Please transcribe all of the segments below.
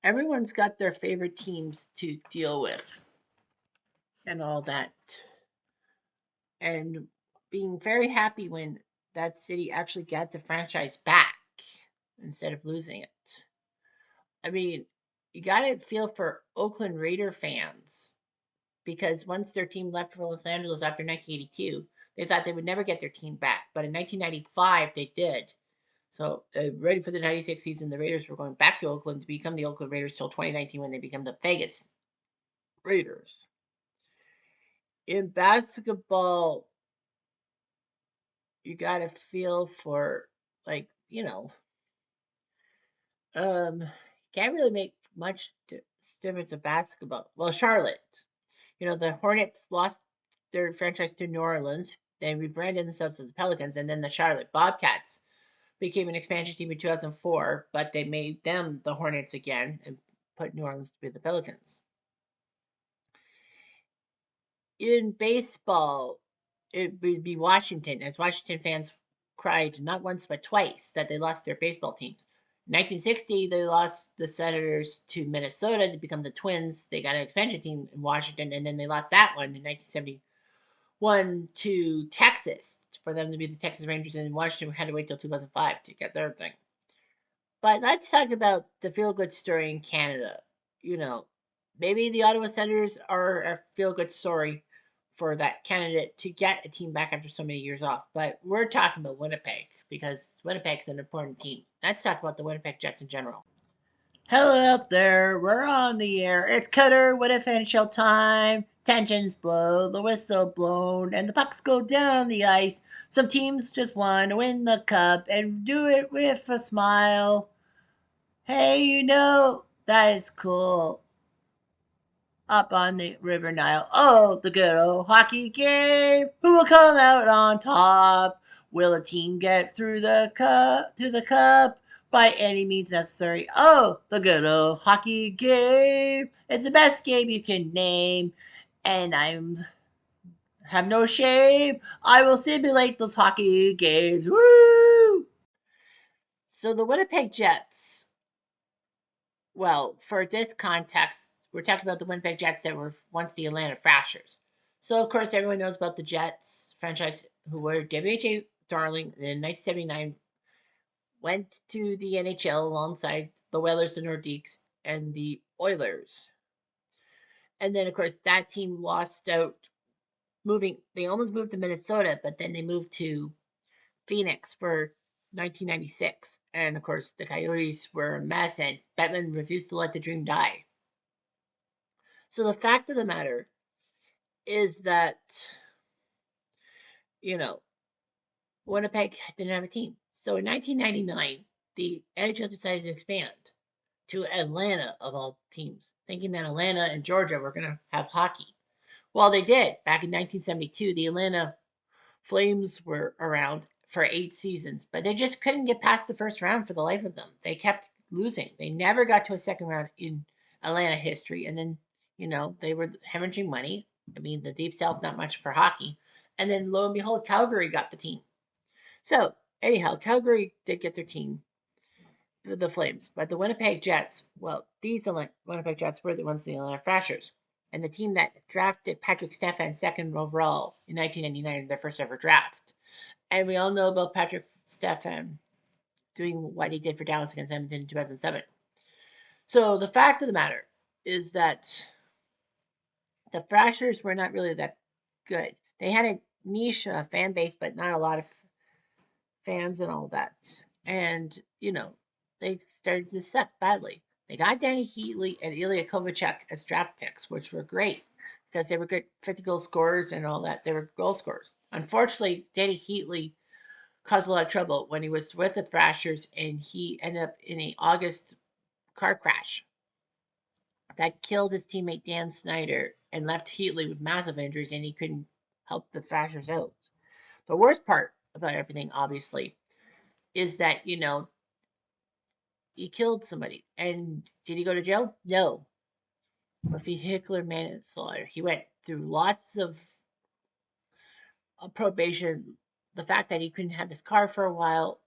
Everyone's got their favorite teams to deal with and all that. And being very happy when that city actually got the franchise back instead of losing it. I mean, you got to feel for Oakland Raider fans because once their team left for Los Angeles after 1982, they thought they would never get their team back. But in 1995, they did. So, ready for the 96 season, the Raiders were going back to Oakland to become the Oakland Raiders till 2019 when they become the Vegas Raiders. In basketball, you got to feel for, like, can't really make much difference in basketball. Well, Charlotte, the Hornets lost their franchise to New Orleans. They rebranded themselves as the Pelicans, and then the Charlotte Bobcats became an expansion team in 2004, but they made them the Hornets again and put New Orleans to be the Pelicans. In baseball, it would be Washington, as Washington fans cried not once but twice that they lost their baseball teams. In 1960, they lost the Senators to Minnesota to become the Twins. They got an expansion team in Washington, and then they lost that one in 1971 to Texas for them to be the Texas Rangers, and Washington had to wait till 2005 to get their thing. But let's talk about the feel good story in Canada. You know, maybe the Ottawa Senators are a feel good story for that candidate to get a team back after so many years off. But we're talking about Winnipeg because Winnipeg's an important team. Let's talk about the Winnipeg Jets in general. Hello out there, we're on the air. It's Cutter with NHL time. Tensions blow, the whistle blown, and the pucks go down the ice. Some teams just want to win the cup and do it with a smile. Hey, that is cool. Up on the River Nile. Oh, the good old hockey game. Who will come out on top? Will a team get through the cup by any means necessary? Oh, the good old hockey game. It's the best game you can name. And I'm have no shame. I will simulate those hockey games. Woo! So the Winnipeg Jets, well, for this context, we're talking about the Winnipeg Jets that were once the Atlanta Thrashers. So, of course, everyone knows about the Jets franchise, who were WHA darling in 1979, went to the NHL alongside the Whalers, the Nordiques, and the Oilers. And then, of course, that team lost out they almost moved to Minnesota, but then they moved to Phoenix for 1996. And, of course, the Coyotes were a mess, and Bettman refused to let the dream die. So the fact of the matter is that, you know, Winnipeg didn't have a team. So in 1999, the NHL decided to expand to Atlanta, of all teams, thinking that Atlanta and Georgia were going to have hockey. Well, they did. Back in 1972, the Atlanta Flames were around for 8 seasons, but they just couldn't get past the first round for the life of them. They kept losing. They never got to a second round in Atlanta history. And then, they were hemorrhaging money. I mean, the Deep South, not much for hockey. And then lo and behold, Calgary got the team. So, anyhow, Calgary did get their team, the Flames. But the Winnipeg Jets, well, these Winnipeg Jets were the ones, the Atlanta Thrashers. And the team that drafted Patrick Stefan second overall in 1999, their first ever draft. And we all know about Patrick Stefan doing what he did for Dallas against Edmonton in 2007. So the fact of the matter is that the Thrashers were not really that good. They had a niche fan base, but not a lot of fans and all that. And, they started to suck badly. They got Danny Heatley and Ilya Kovalchuk as draft picks, which were great because they were good 50 goal scorers and all that. They were goal scorers. Unfortunately, Danny Heatley caused a lot of trouble when he was with the Thrashers, and he ended up in a August car crash that killed his teammate Dan Snyder and left Heatley with massive injuries, and he couldn't help the Thrashers out. The worst part about everything, obviously, is that he killed somebody. And did he go to jail? No. For vehicular manslaughter, he went through lots of probation. The fact that he couldn't have his car for a while,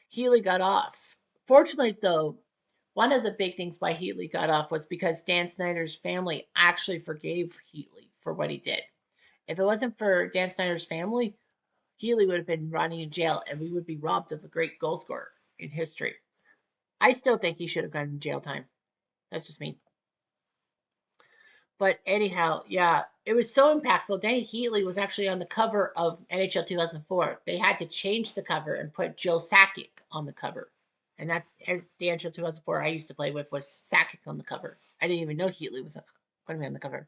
Healy got off. Fortunately, though, one of the big things why Heatley got off was because Dan Snyder's family actually forgave Heatley for what he did. If it wasn't for Dan Snyder's family, Healy would have been rotting in jail and we would be robbed of a great goal scorer in history. I still think he should have gotten jail time. That's just me. But anyhow, yeah, it was so impactful. Danny Heatley was actually on the cover of NHL 2004. They had to change the cover and put Joe Sakic on the cover. And that's the NHL 2004 I used to play with was Sakic on the cover. I didn't even know Heatley was going to be on the cover.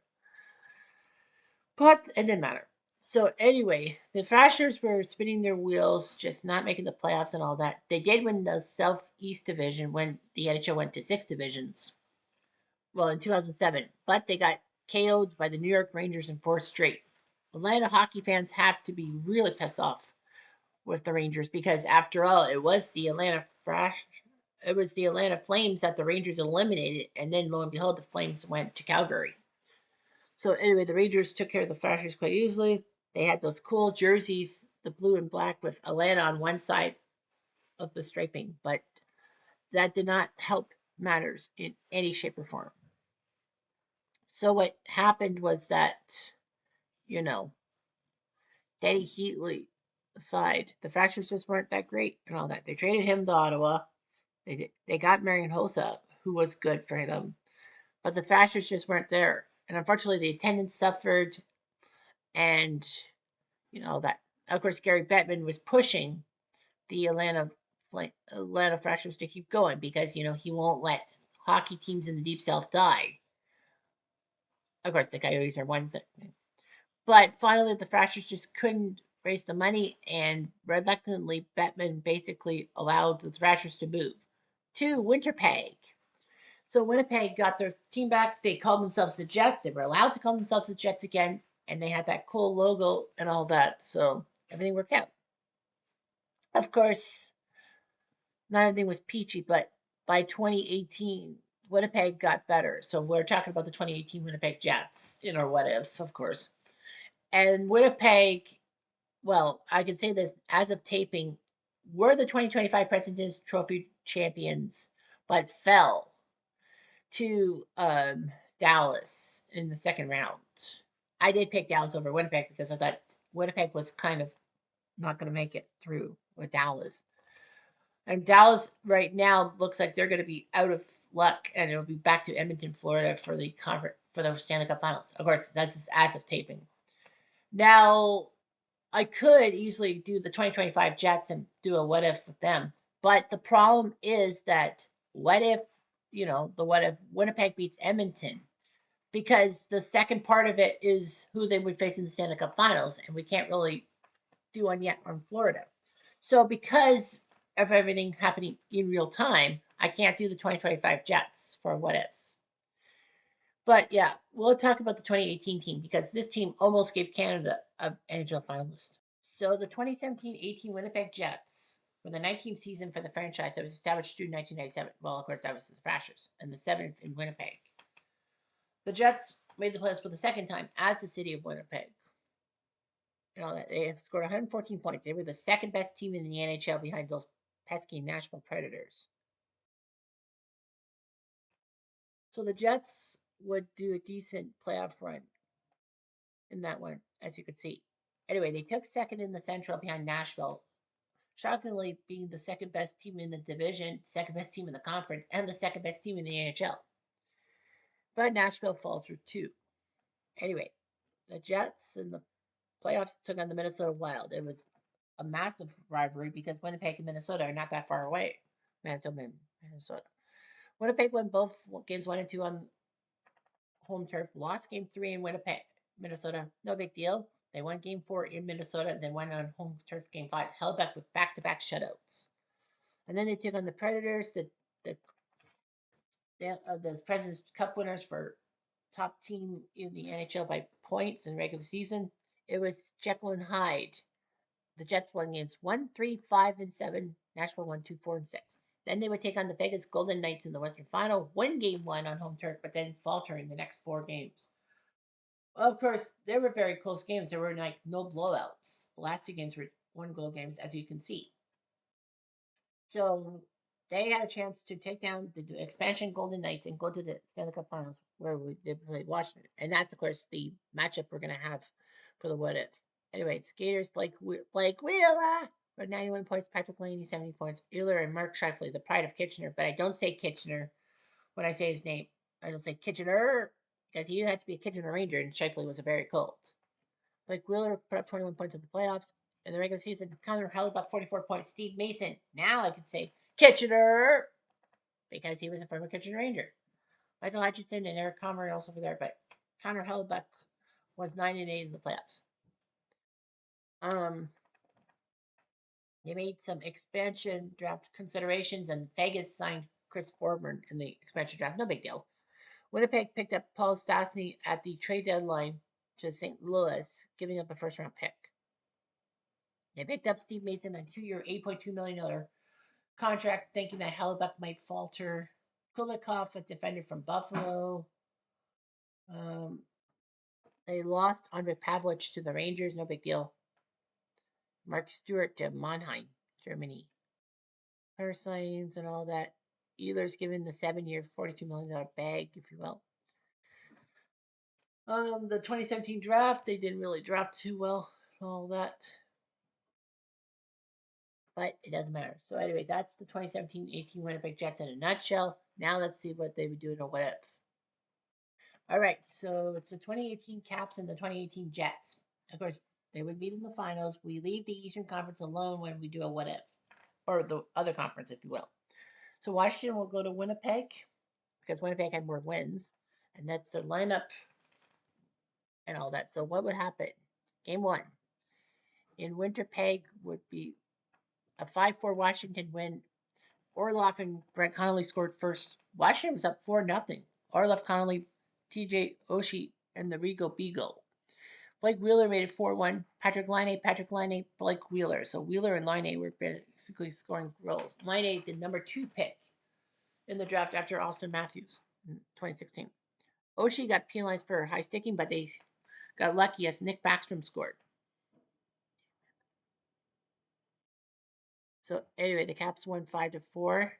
But it didn't matter. So anyway, the Thrashers were spinning their wheels, just not making the playoffs and all that. They did win the Southeast Division when the NHL went to 6 divisions. Well, in 2007, but they got KO'd by the New York Rangers in 4 straight. Atlanta hockey fans have to be really pissed off with the Rangers because, after all, it was the Atlanta Flames that the Rangers eliminated, and then lo and behold, the Flames went to Calgary. So anyway, the Rangers took care of the Thrashers quite easily. They had those cool jerseys, the blue and black with Atlanta on one side of the striping, but that did not help matters in any shape or form. So what happened was that, you know, Danny Heatley aside, the Thrashers just weren't that great and all that. They traded him to Ottawa. They got Marian Hossa, who was good for them, but the Thrashers just weren't there. And unfortunately, the attendance suffered, and that. Of course, Gary Bettman was pushing the Atlanta Thrashers to keep going because he won't let hockey teams in the Deep South die. Of course, the Coyotes are one thing, but finally the Thrashers just couldn't raise the money, and reluctantly Bettman basically allowed the Thrashers to move to Winnipeg. So Winnipeg got their team back. They called themselves the Jets. They were allowed to call themselves the Jets again, and they had that cool logo and all that. So everything worked out. Of course, not everything was peachy, but by 2018, Winnipeg got better. So we're talking about the 2018 Winnipeg Jets in our what if, of course. And Winnipeg, well, I can say this as of taping, were the 2025 President's Trophy champions, but fell to Dallas in the second round. I did pick Dallas over Winnipeg because I thought Winnipeg was kind of not going to make it through with Dallas. And Dallas right now looks like they're going to be out of luck, and it'll be back to Edmonton, Florida, for the Stanley Cup Finals. Of course, that's as of taping. Now, I could easily do the 2025 Jets and do a what if with them, but the problem is that what if Winnipeg beats Edmonton, because the second part of it is who they would face in the Stanley Cup Finals, and we can't really do one yet on Florida. So because of everything happening in real time, I can't do the 2025 Jets for what if. But yeah, we'll talk about the 2018 team because this team almost gave Canada an NHL finalist. So the 2017-18 Winnipeg Jets were the 19th season for the franchise that was established through 1997. Well, of course, that was the Thrashers, and the 7th in Winnipeg. The Jets made the playoffs for the second time as the city of Winnipeg. They scored 114 points. They were the second best team in the NHL behind those pesky Nashville Predators. So the Jets would do a decent playoff run in that one, as you could see. Anyway, they took second in the Central behind Nashville, shockingly being the second best team in the division, second best team in the conference, and the second best team in the NHL. But Nashville fell through too. Anyway, the Jets in the playoffs took on the Minnesota Wild. It was a massive rivalry because Winnipeg and Minnesota are not that far away. Manitoba and Minnesota. Winnipeg won both games 1 and 2 on home turf. Lost game 3 in Winnipeg, Minnesota. No big deal. They won game 4 in Minnesota, then won on home turf game 5. Held back with back-to-back shutouts. And then they took on the Predators, the President's Cup winners for top team in the NHL by points in regular season. It was Jekyll and Hyde. The Jets won games 1, 3, 5, and 7. Nashville won 2, 4, and 6. Then they would take on the Vegas Golden Knights in the Western Final, win game 1 on home turf, but then falter in the next 4 games. Of course, they were very close games. There were no blowouts. The last 2 games were 1-goal games, as you can see. So they had a chance to take down the expansion Golden Knights and go to the Stanley Cup Finals where they played Washington. And that's, of course, the matchup we're going to have for the what if. Anyway, skaters Blake Wheeler for 91 points, Patrick Laney 70 points, Wheeler and Mark Scheifele, the pride of Kitchener. But I don't say Kitchener when I say his name. I don't say Kitchener because he had to be a Kitchener Ranger and Scheifele was a very cold. Blake Wheeler put up 21 points in the playoffs. In the regular season, Connor Hellebuyck 44 points. Steve Mason. Now I can say Kitchener because he was a former Kitchener Ranger. Michael Hutchinson and Eric Comrie also were there, but Connor Hellebuyck was 9-8 in the playoffs. They made some expansion draft considerations, and Vegas signed Chris Forman in the expansion draft. No big deal. Winnipeg picked up Paul Stastny at the trade deadline to St. Louis, giving up a first-round pick. They picked up Steve Mason on a 2-year, $8.2 million contract, thinking that Hellebuyck might falter. Kulikov, a defender from Buffalo. They lost Andre Pavlich to the Rangers, no big deal. Mark Stewart to Mannheim, Germany. Her signings and all that. Ehlers given the 7-year, $42 million bag, if you will. The 2017 draft, they didn't really draft too well and all that. But it doesn't matter. So anyway, that's the 2017-18 Winnipeg Jets in a nutshell. Now let's see what they would do in a what if. All right, so it's the 2018 Caps and the 2018 Jets. Of course, they would meet in the finals. We leave the Eastern Conference alone when we do a what if, or the other conference, if you will. So Washington will go to Winnipeg because Winnipeg had more wins, and that's their lineup and all that. So what would happen? Game one in Winnipeg would be a 5-4 Washington win. Orlov and Brett Connolly scored first. Washington was up 4-0. Orlov, Connolly, TJ Oshie, and the Rigo Beagle. Blake Wheeler made it 4-1. Patrick Laine, Blake Wheeler. So Wheeler and Laine were basically scoring goals. Laine, the number 2 pick in the draft after Austin Matthews in 2016. Oshie got penalized for high sticking, but they got lucky as Nick Backstrom scored. So anyway, the Caps won 5-4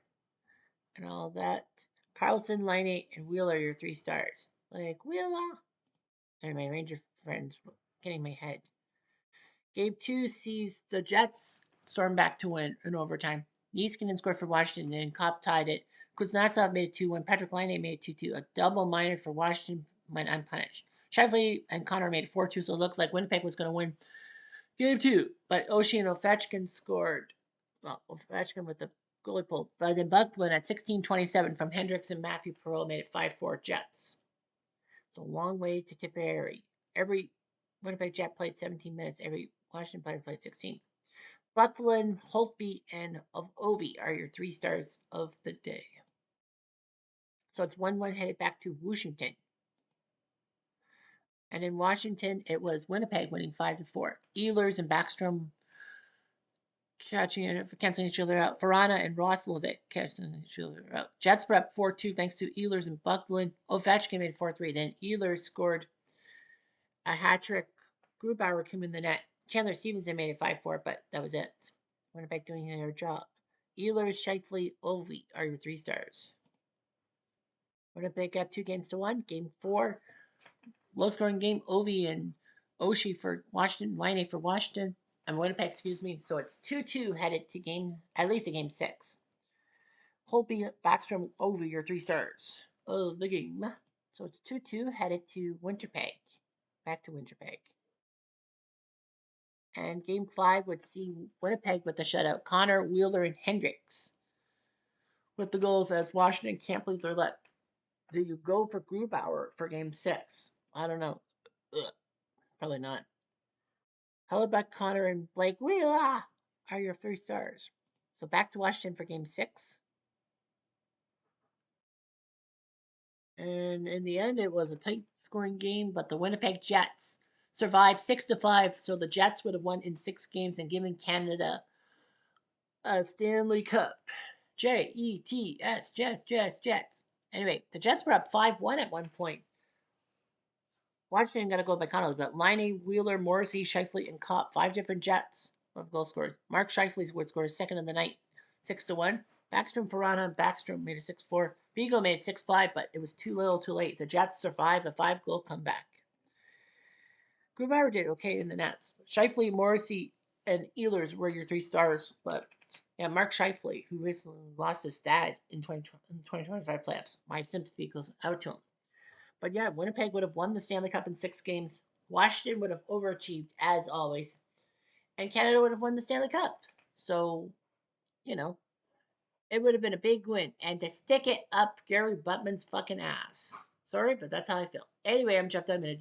and all that. Carlson, Laine, and Wheeler, your 3 stars. Like Wheeler. Sorry, my Ranger friends getting my head. Game 2 sees the Jets storm back to win in overtime. Niskanen scored for Washington and Kopp tied it. Kuznetsov made it 2-1. Patrick Laine made it 2-2. A double minor for Washington went unpunished. Scheifele and Connor made it 4-2, so it looked like Winnipeg was going to win Game 2. But Oshie and Ovechkin scored. Well, Ovechkin with the goalie pull. But then Buckland at 16:27 from Hendricks and Matthew Perreault made it 5-4 Jets. It's a long way to Tipperary. Every Winnipeg Jet played 17 minutes. Every Washington player played 16. Buckland, Holtby, and of Ovi are your 3 stars of the day. So it's 1-1 headed back to Washington. And in Washington, it was Winnipeg winning 5-4. Ehlers and Backstrom canceling each other out. Verana and Roslovic canceling each other out. Jets were up 4-2 thanks to Ehlers and Buckland. Ovechkin made 4-3. Then Ehlers scored a hat trick. Grubauer came in the net. Chandler Stevenson made it 5-4, but that was it. Winnipeg doing their job. Ehlers, Scheifele, Ovi are your 3 stars. Winnipeg up 2-1. Game 4, low scoring game. Ovi and Oshie for Washington. Laine for Washington. And Winnipeg, excuse me. So it's 2-2 headed to at least a game 6. Holtby, Backstrom, Ovi, your 3 stars of the game. So it's 2-2 headed to Winnipeg. Back to Winnipeg. And game 5 would see Winnipeg with the shutout. Connor, Wheeler, and Hendricks with the goals as Washington can't believe they're let. Do you go for Grubauer for game 6? I don't know. Ugh, probably not. Hellebuyck, Connor, and Blake Wheeler are your 3 stars. So back to Washington for game 6. And in the end, it was a tight scoring game, but the Winnipeg Jets survived 6-5. So the Jets would have won in 6 games and given Canada a Stanley Cup. Jets, Jets. Anyway, the Jets were up 5-1 at one point. Washington got to go by Connolly, but Laine, Wheeler, Morrissey, Scheifele, and Kopp, 5 different Jets of goal scorers. Mark Scheifele would score 2nd of the night, 6-1. Backstrom, Farana, Backstrom made it 6-4. Beagle made it 6-5, but it was too little too late. The Jets survived a 5-goal comeback. Grubauer did okay in the Nets. Shifley, Morrissey, and Ehlers were your three stars, but yeah, Mark Shifley, who recently lost his dad in 2025 playoffs. My sympathy goes out to him. But yeah, Winnipeg would have won the Stanley Cup in 6 games. Washington would have overachieved as always, and Canada would have won the Stanley Cup. So, you know, it would have been a big win. And to stick it up Gary Buttman's fucking ass. Sorry, but that's how I feel. Anyway, I'm Jeff Diamond.